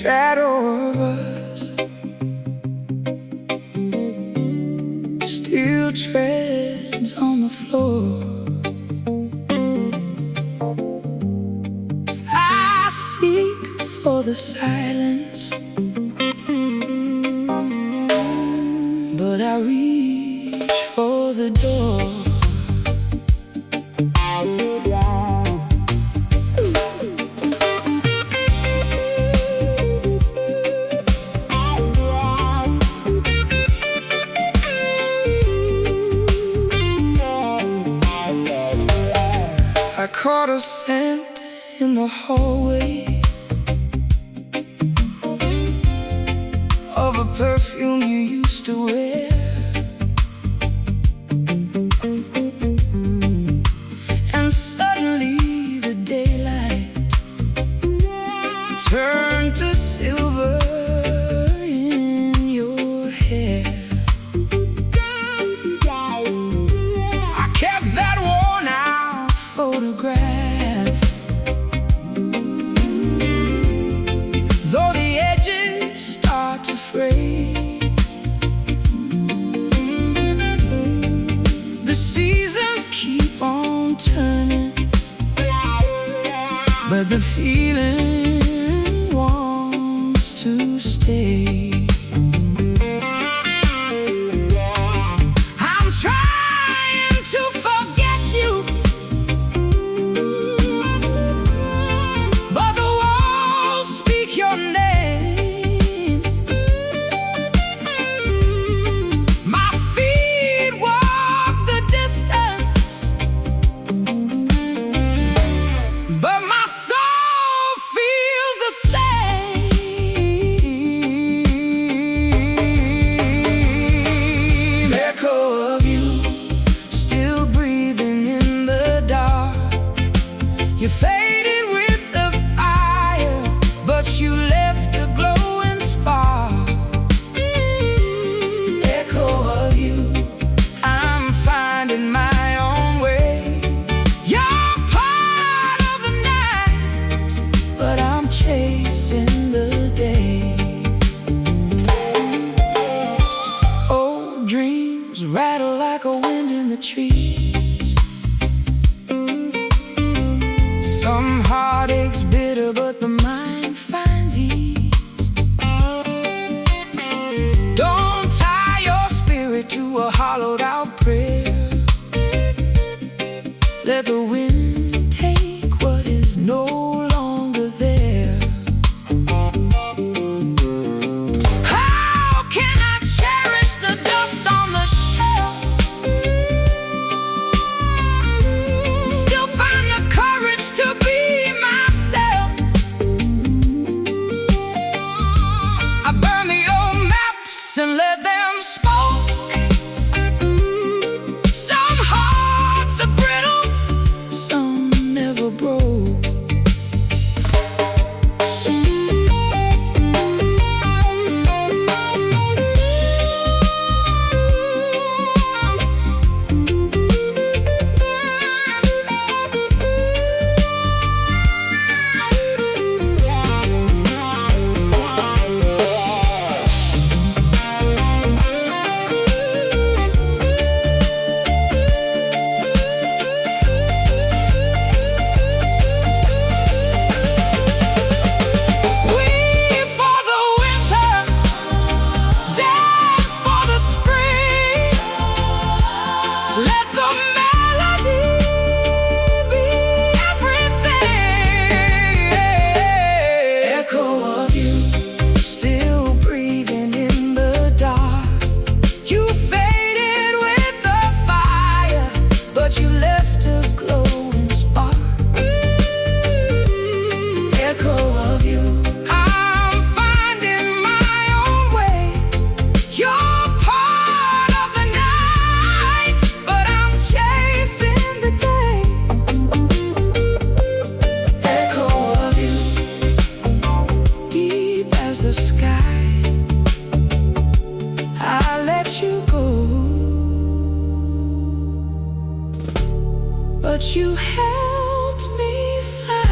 shadow of us still treads on the floor. I seek for the silence, but I reach for the door. I caught a scent in the hallway of a perfume you used to wear, and suddenly the daylight turned to silver in your hair. I kept that worn out photograph, though the edges start to fray. The seasons keep on turning, but the feeling wants to stay. I'm trying to forget you, but the walls speak your name. My feet walk the distance, but my soul feels the same. Echo of you still breathing in the dark. You faded with the fire, but you left a glowing spark. Echo of you, I'm finding my own way. You're part of the night, but I'm chasing the day. Old dreams rattle like a wind in the trees. Some heartaches bitter, but the mind finds ease. Don't tie your spirit to a hollowed out prayer. Let the wind take what is no longer there. How can I cherish the dust on the shelf, still find the courage to be myself? I burn the old maps and let them smoke. Some hearts are brittle, some never broke. Weep for the winter, dance for the spring. Let the melody be everything. Echo of you still breathing in the dark. You faded with the fire, but you left a glowing spark. Echo of you, I'm finding my own way. You're part of the night, but I'm chasing the day. Echo of you, deep as the sky, I let you go, but you helped me fly.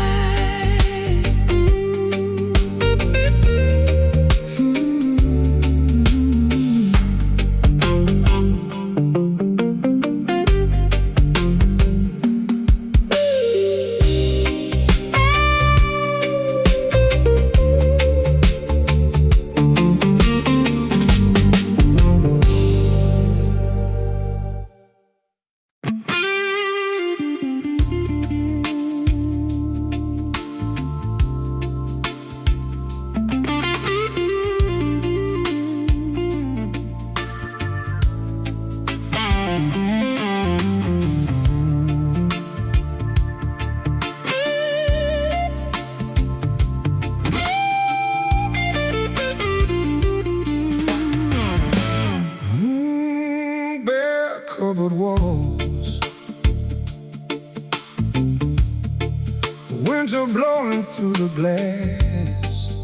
still blowing through the glass.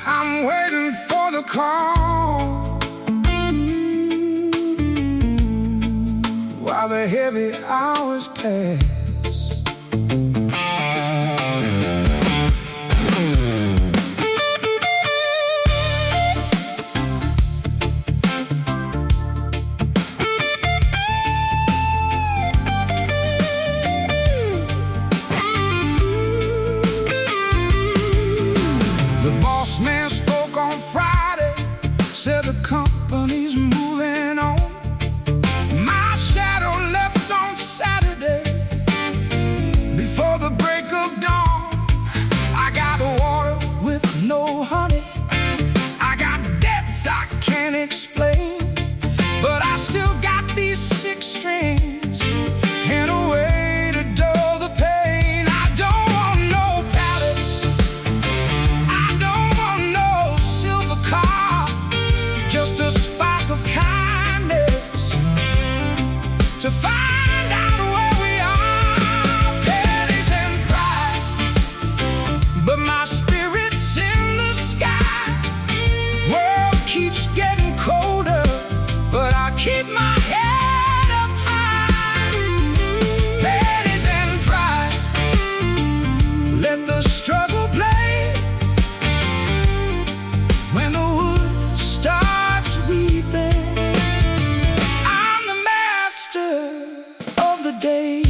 I'm waiting for the call while the heavy hours pass. The boss man spoke on Friday, said the company's moving on. My shadow left on Saturday before the break of dawn. I got water with no honey, I got debts I can't explain, but I still got these 6 strings and a way to dull the pain. I don't want no palace, I don't want no silver car, just a spark of kindness to find out where we are. Pennies and pride, but my spirit's in the sky. World keeps getting colder, but I keep my head up high. Pennies and pride, let the struggle play. When the wood starts weeping, I'm the master of the day.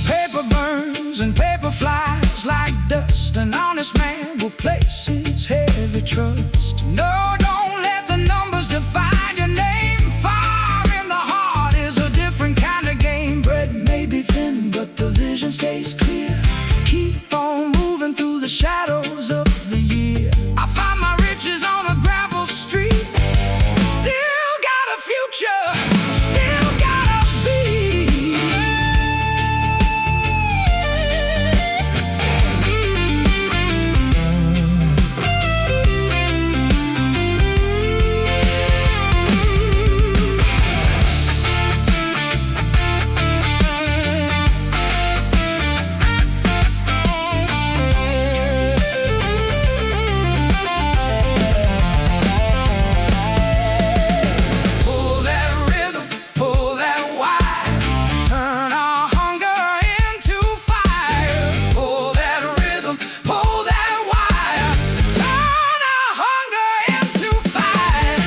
Paper burns and paper flies like dust. An honest man will place his heavy trust. No, don't let the numbers define your name. Fire in the heart is a different kind of game. Bread may be thin, but the vision stays clear. Keep on moving through the shadows of the year. I find my riches on a gravel street. Still got a future, still got a beat. Pull that rhythm, pull that wire, turn our hunger into fire. Pull that rhythm, pull that wire, turn our hunger into fire.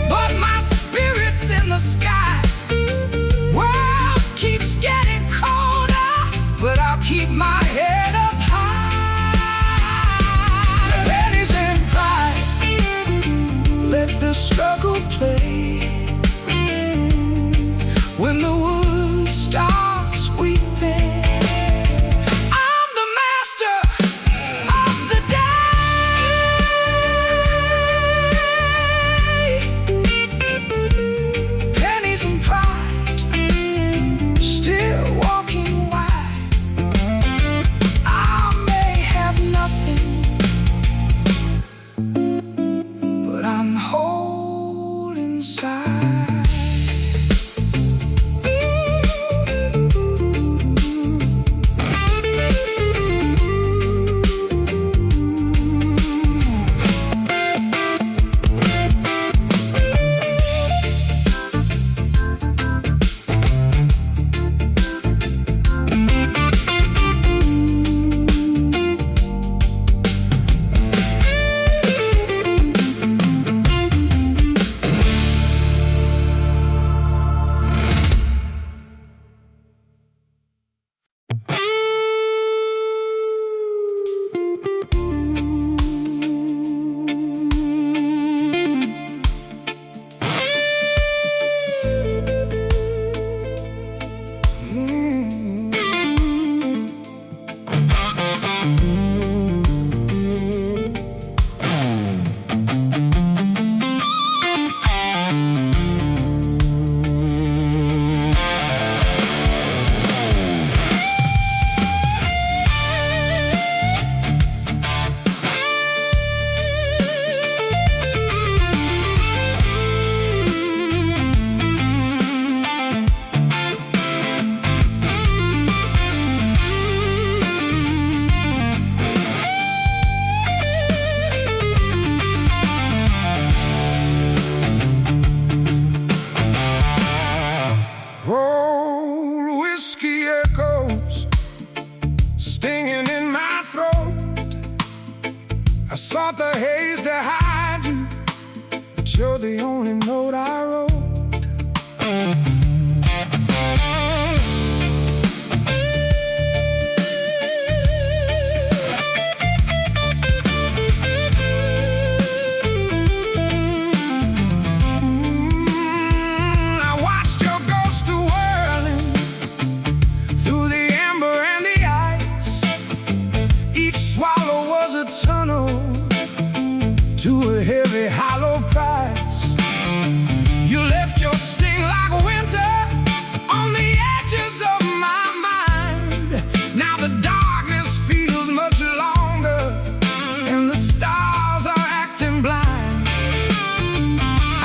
But my spirit's in the sky. World keeps getting colder, but I'll keep my head up high. Pennies and pride, let the struggle play. When the wood starts weeping, I'm the master of the day. Pennies and pride, still walking wide. I may have nothing, but I'm whole inside. haze to hide you, but you're the only note I wrote. I watched your ghost whirling through the amber and the ice. Each swallow was a tunnel to a heavy, hollow price. You left your sting like winter on the edges of my mind. Now the darkness feels much longer, and the stars are acting blind.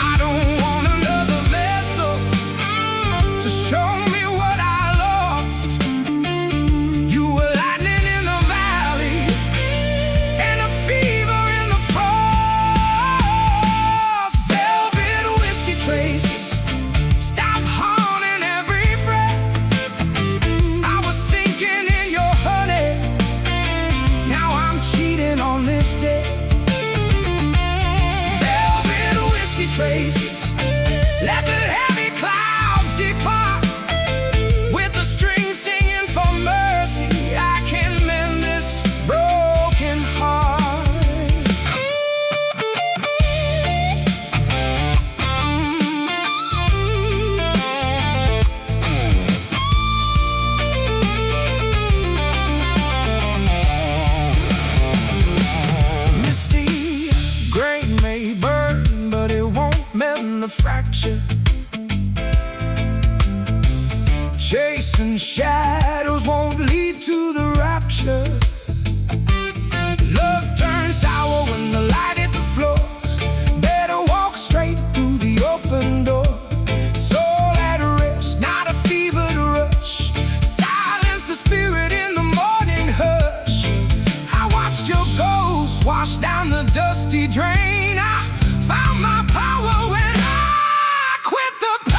I don't want another vessel to show me what I lost. You were lightning in the valley and a fever in the frost. Velvet whiskey traces stop haunting every breath. I was sinking in your honey, now I'm cheating on this day. Velvet whiskey traces, let the heavy clouds depart. With the strings singing for mercy, I can mend this broken heart. Misty grain may burn, but it won't mend the fracture. Chasing shadows won't lead to the rapture. Love turns sour when the light hit the floor. Better walk straight through the open door. Soul at rest, not a fevered rush. Silence the spirit in the morning hush. I watched your ghost wash down the dusty drain. I found my power when I quit the pain.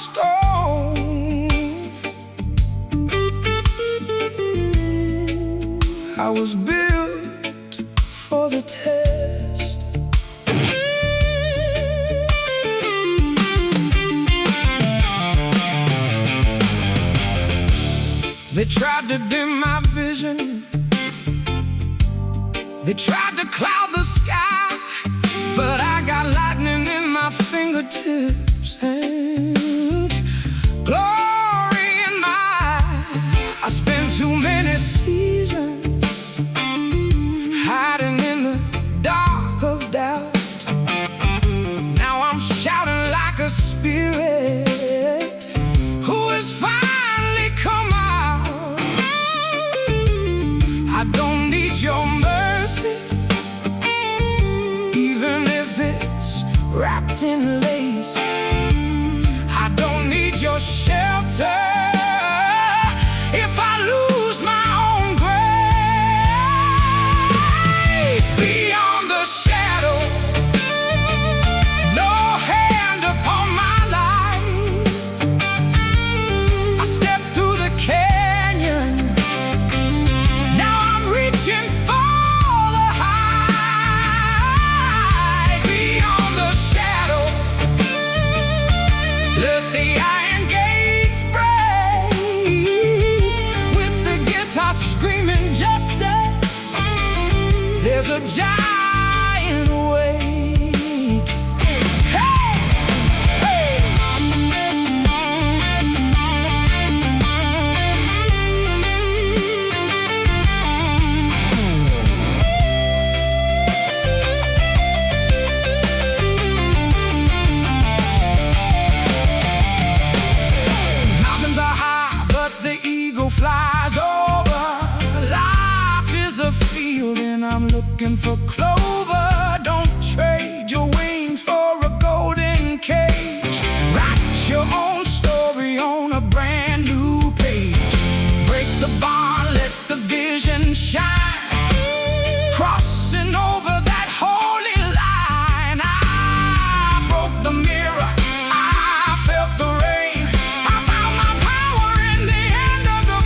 stone. I was built for the test. They tried to dim my vision, they tried to cloud the sky, but I got lightning in my fingertips and glory in my eyes. I spent too many seasons hiding in the dark of doubt. Now I'm shouting like a spirit who has finally come out. I don't need your mercy, even if it's wrapped in lace. I don't need your shelter if I lose my own grace. Beyond the shadow, no hand upon my light. I stepped through the canyon, now I'm reaching for the high. Beyond the shadow, let the iron gates break. With the guitar screaming justice, there's a giant awake. Hey! Hey! Mountains are high, but the eagle flies over. Life is a field and I'm looking for clover. Don't trade your wings for a golden cage. Write your own story on a brand new page. Break the bond, let the vision shine. Crossing over that holy line, I broke the mirror, I felt the rain. I found my power in the end of the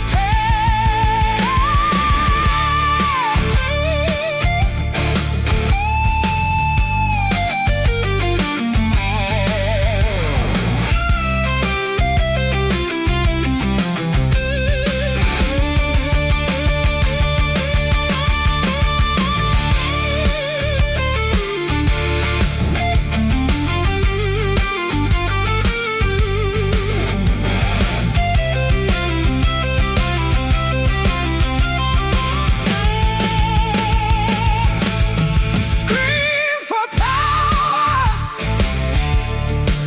scream for power,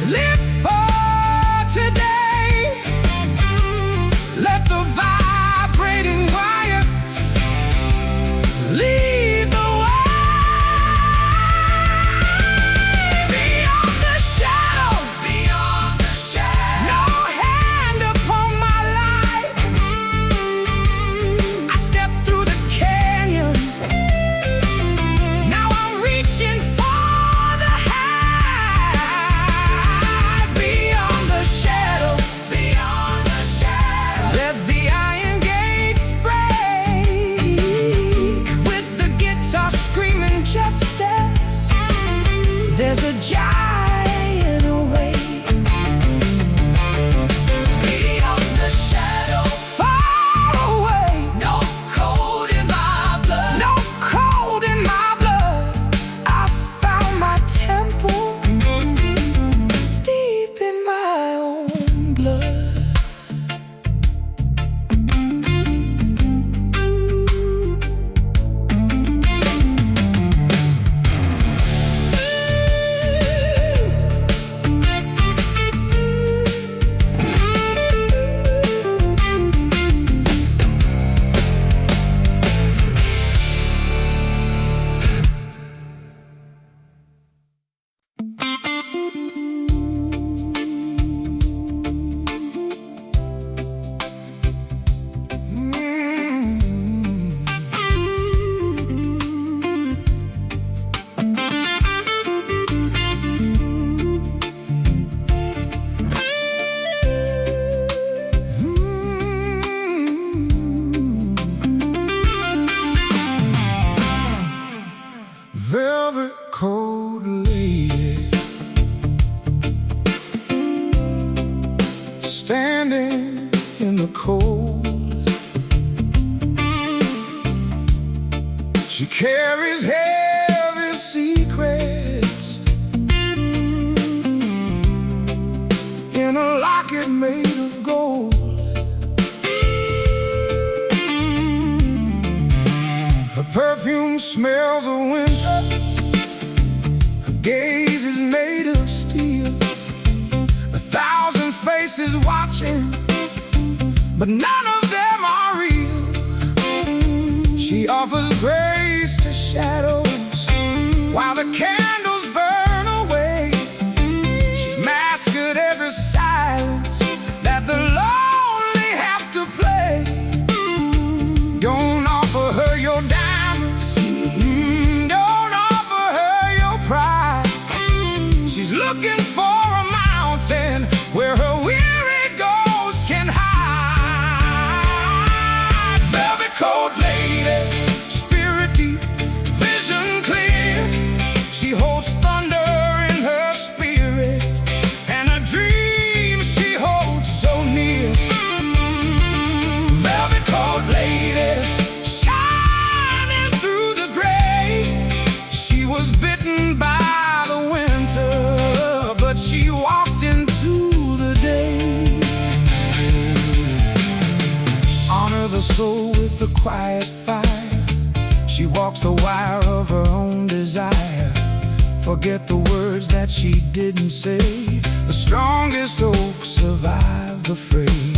live for today. Let the vibrating wires lead the way. Beyond the shadow, no hand upon my life. I stepped through the canyon, now I'm reaching for the high. Beyond the shadow, let the iron gates break. With the guitar screaming justice, there's a giant awake. Beyond the shadow, far away, no cold in my blood, no cold in my blood. I found my temple deep in my own blood. standing in the cold. She carries heavy secrets in a locket made of gold. Her perfume smells of winter. Her gaze is made of steel. 1,000 faces watching, but none of them are real. She offers grace to shadows while the candles burn away. She's masked every silence that the lonely have to play. Don't offer her your diamonds, don't offer her your pride. She's looking for a mountain where her weary ghost can hide. Velvet coat lady, spirit deep, vision clear. She holds thunder in her spirit, and a dream she holds so near. Velvet coat lady, shining through the gray. She was bitten by the winter, but she walked into the day. Honor the soul with the quiet fire. She walks the wire of her own desire. Forget the words that she didn't say. The strongest oak survive the fray.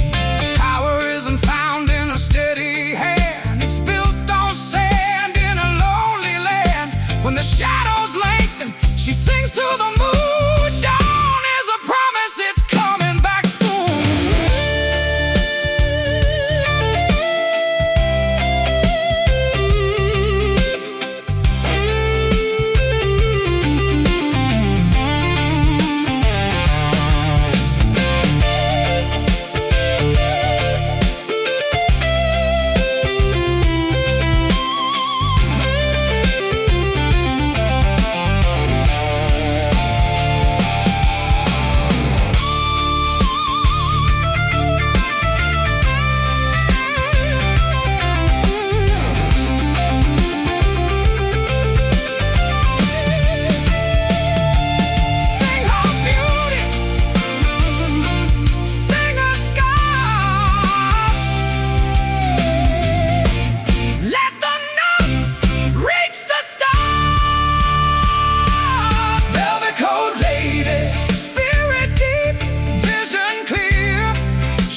Power isn't found in a steady hand. It's built on sand in a lonely land. When the shadows lengthen, she sings to the moon. Dawn is a promise, it's coming back soon.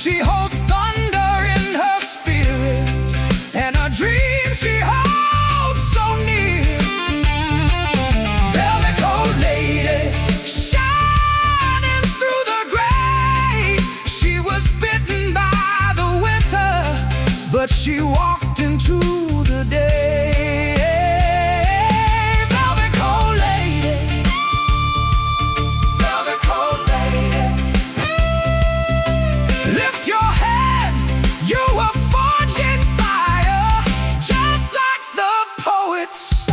She holds thunder in her spirit, and a dream she holds so near. Velvet coat lady, shining through the gray. She was bitten by the winter, but she walked into the day. Velvet coat lady, velvet coat lady. Lift your head, you were forged in fire, just like the poet said.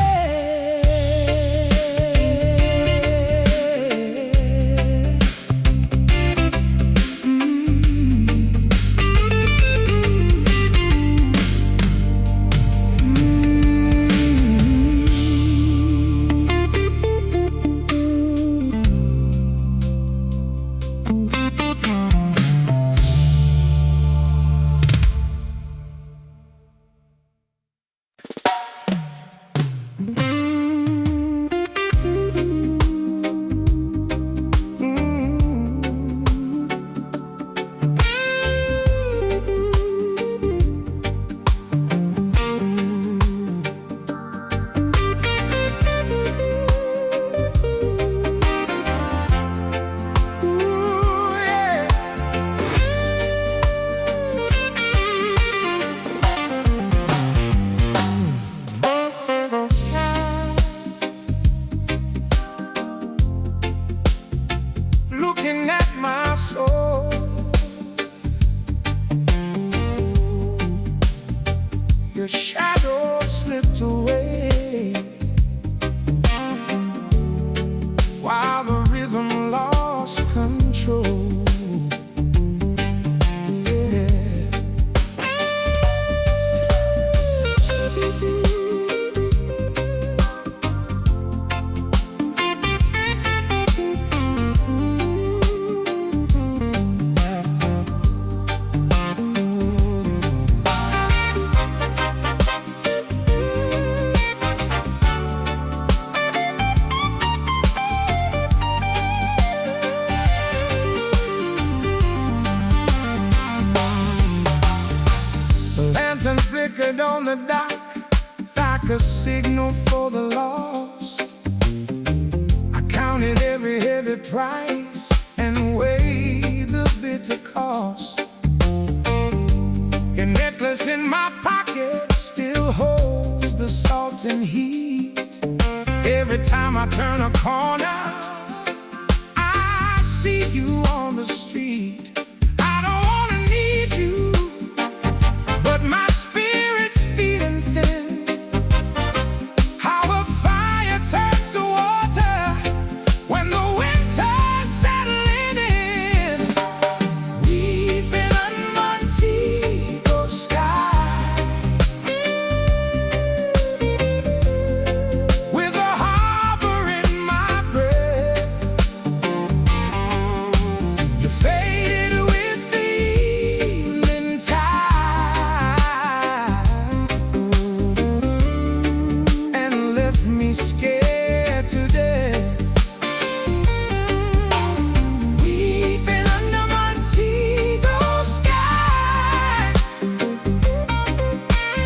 stand on the dock like a signal for the lost. I counted every heavy price and weighed the bitter cost. Your necklace in my pocket still holds the salt and heat. Every time I turn a corner, I see you on the street. I don't wanna need you, but my spirit's feeling thin. How a fire turns to water when the winter's settling in. We've been under Montego sky, with a harbor in my breath. You faded with the evening tide and left me scared to death. We've been under Montego sky,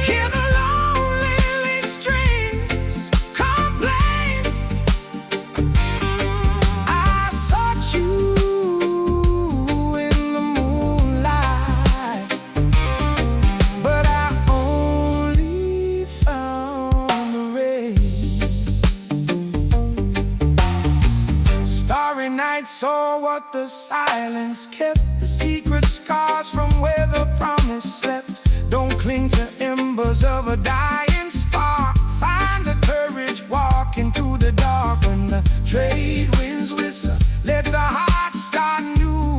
hear the lonely strings complain. I sought you in the moonlight, but I only found the rain. Starry night saw what the silence kept, the secret scars from where the promise slept. Don't cling to embers of a dying spark. Find the courage walking through the dark. When the trade winds whistle, let the heart start new.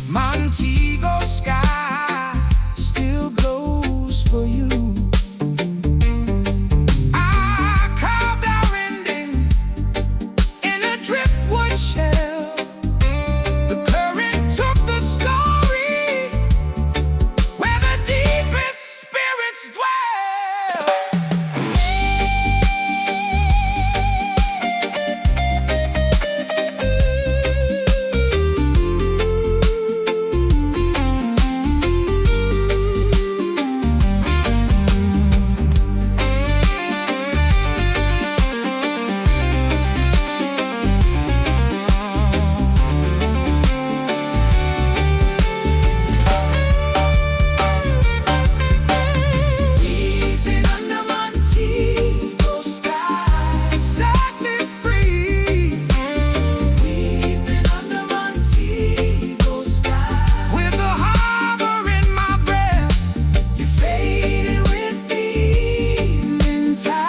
Montego sky still glows for you. I carved our ending in a driftwood shell. The current took the story where the deepest spirits dwell. We've been under Montego sky, set me free. We've been under Montego sky, with the harbor in my breath. You faded with the evening tide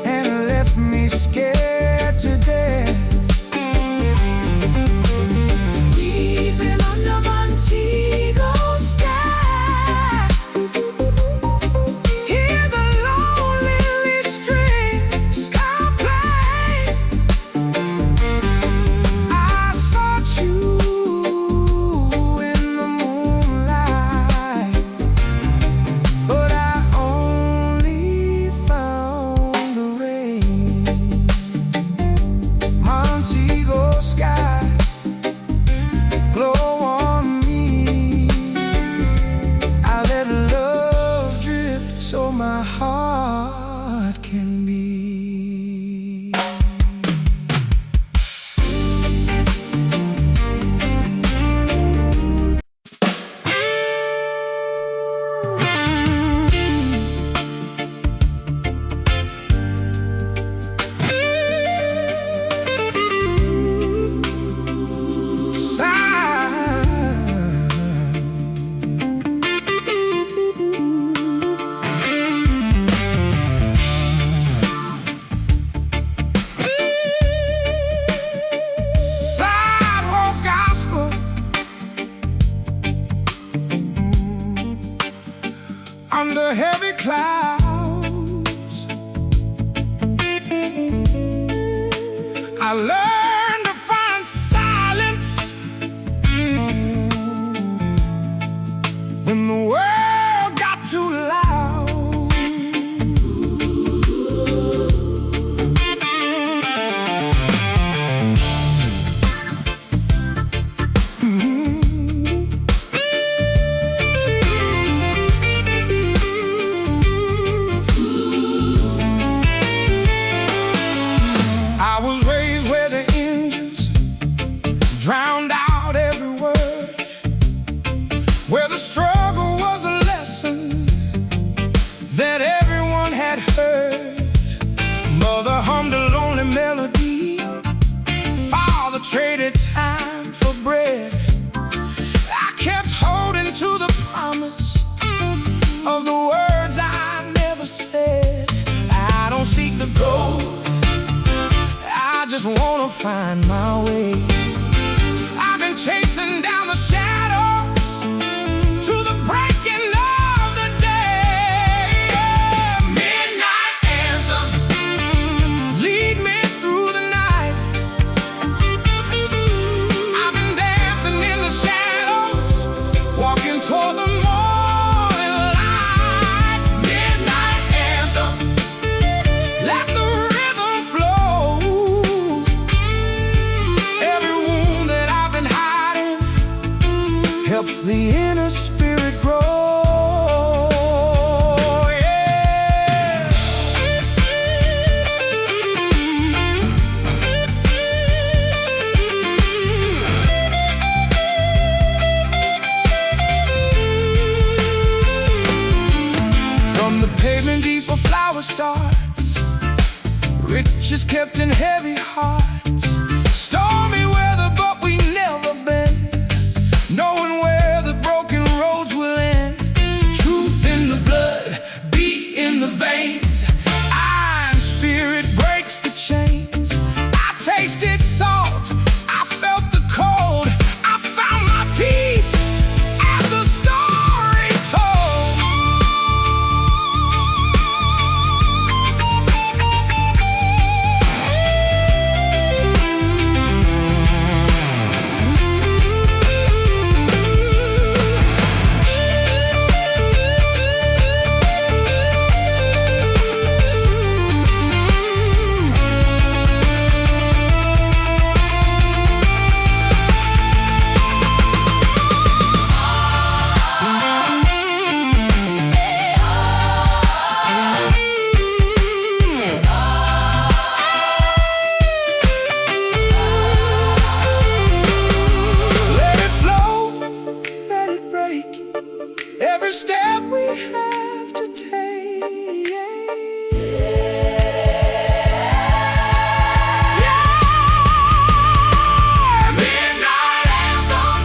and left me scared to death. We've been under Montego sky, hear the lonely strings complain. I sought you in the moonlight, but I only found the rain. Montego sky, glow on me. I let love drift so my heart can be. Sidewalk gospel under heavy clouds. I learned to find silence when the world got too loud. I was raised where the engines drowned out every word, where the struggle was a lesson that everyone had heard. Mother hummed a lonely melody, father traded time for bread. I kept holding to the promise of the words I never said. I don't seek the gold, I just wanna find my way. I've been chasing down the shadows to the breaking of the day. Midnight anthem, lead me through the night. I've been dancing in the shadows, walking toward the morning light. Midnight anthem, let the rhythm flow. Every wound that I've been hiding helps the inner spirit grow. Yeah. From the pavement deep a flower starts, riches kept in heavy hearts. Stormy weather, but we never bend, knowing where the broken roads will end. Truth in the blood, beat in the veins, iron spirit breaks the chains. I tasted salt, I felt the cold, I found my peace as the story told. Let it flow, let it break, every step we have to take. Yeah. Midnight anthem,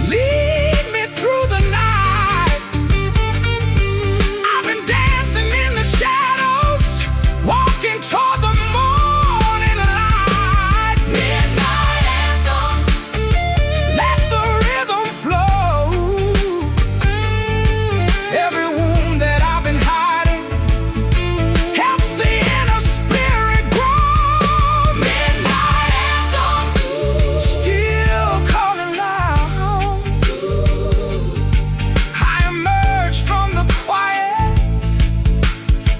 lead me through the night. I've been dancing in the shadows, walking toward the morning light. Midnight anthem, let the rhythm flow. Every wound that I've been hiding helps the inner spirit grow. Midnight anthem, still calling loud. I emerge from the quiet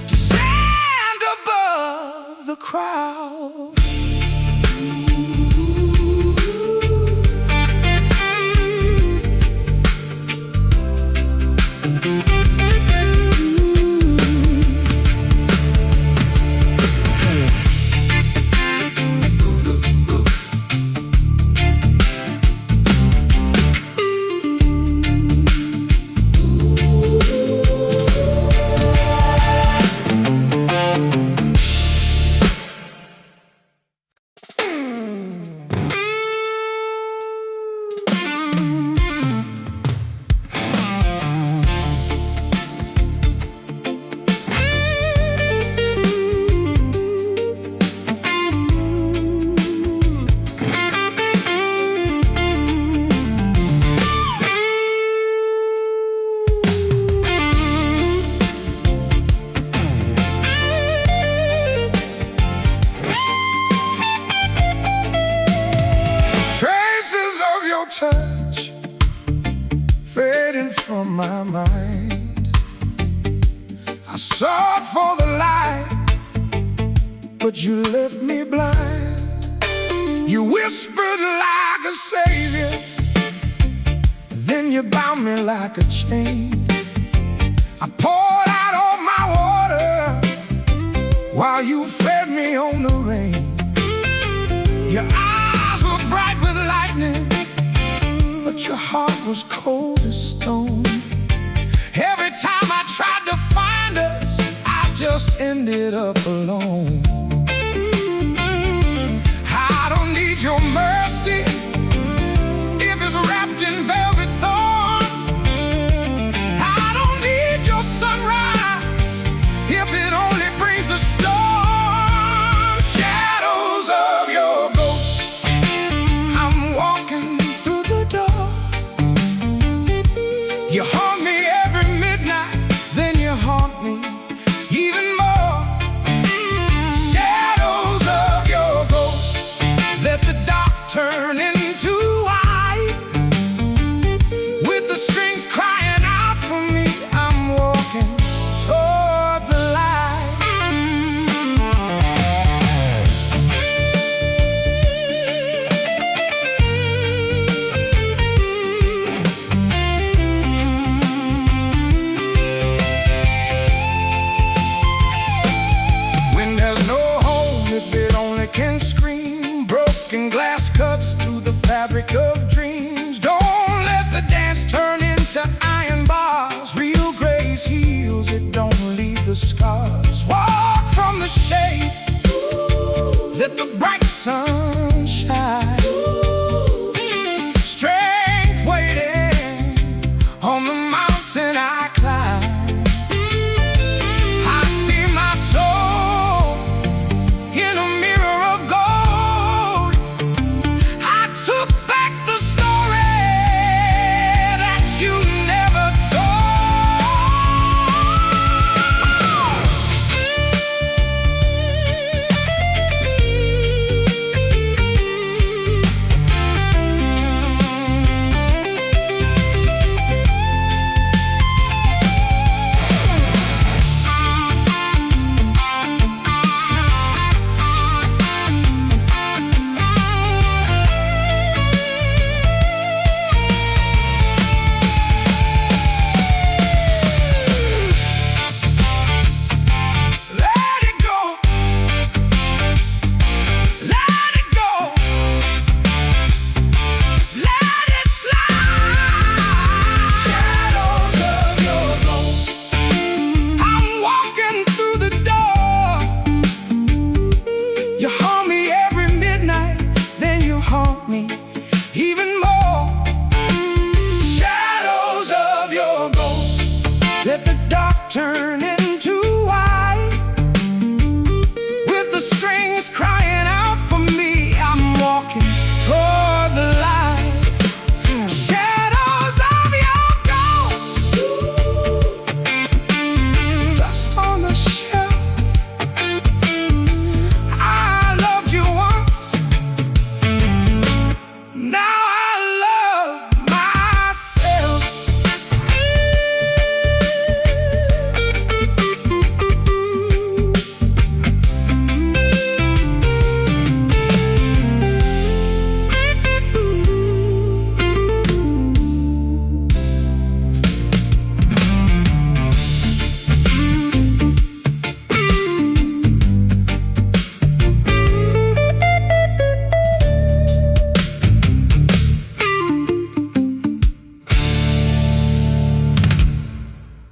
to stand above the crowd. Traces of your touch fading from my mind. I sought for the light, but you left me blind. You whispered like a savior, then you bound me like a chain. I poured out all my water while you fed me on the rain. Your eyes were bright with lightning, but your heart was cold as stone. Every time I tried to find us, I just ended up alone. I don't need your mercy if it's wrapped in velvet thorns. I don't need your sunrise if it only brings the storm. Shadows of your ghost, I'm walking through the door. You haunt me every midnight, then you haunt me even more. Shadows of your ghost, let the dark turn into white. With the strings crying out for me, I'm walking toward the light. When there's no home, if it only can scream, broken glass cuts through the fabric of dreams. Don't let the dance turn into iron bars. Real grace heals, it don't leave the scars. Walk from the shade, let the bright sun shine.